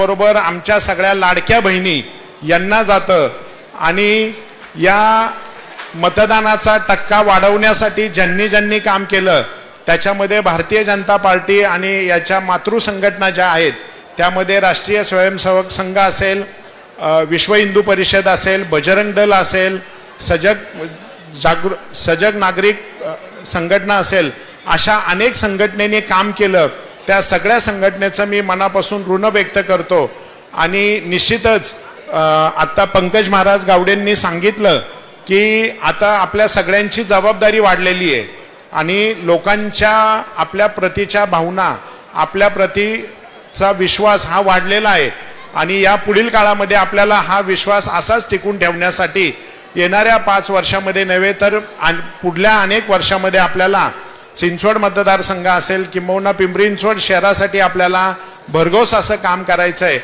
बरोबर आमच्या सगळ्या लाडक्या बहिणी यांना जातं आणि या मतदानाचा टक्का वाढवण्यासाठी ज्यांनी ज्यांनी काम केलं त्याच्यामध्ये भारतीय जनता पार्टी आणि याच्या मातृ संघटना ज्या आहेत त्यामध्ये राष्ट्रीय स्वयंसेवक संघ असेल, विश्व हिंदू परिषद असेल, बजरंग दल असेल, सजग नागरिक संघटना असेल, अशा अनेक संघटनेने काम केलं। त्या सगळ्या संघटनेचं मी मनापासून ऋण व्यक्त करतो आणि निश्चितच आता पंकज महाराज गावडेंनी सांगितलं की आता आपल्या सगळ्यांची जबाबदारी वाढलेली आहे आणि लोकांच्या आपल्या प्रतीच्या भावना, आपल्या प्रतीचा विश्वास हा वाढलेला आहे आणि या पुढील काळामध्ये आपल्याला हा विश्वास असाच टिकून ठेवण्यासाठी येणाऱ्या 5 वर्षामध्ये नव्हे तर पुढल्या अनेक वर्षामध्ये आपल्याला चिंचवड मतदारसंघ असेल किंबहुना पिंपरी चिंचवड शहरासाठी आपल्याला भरघोस असं काम करायचं आहे।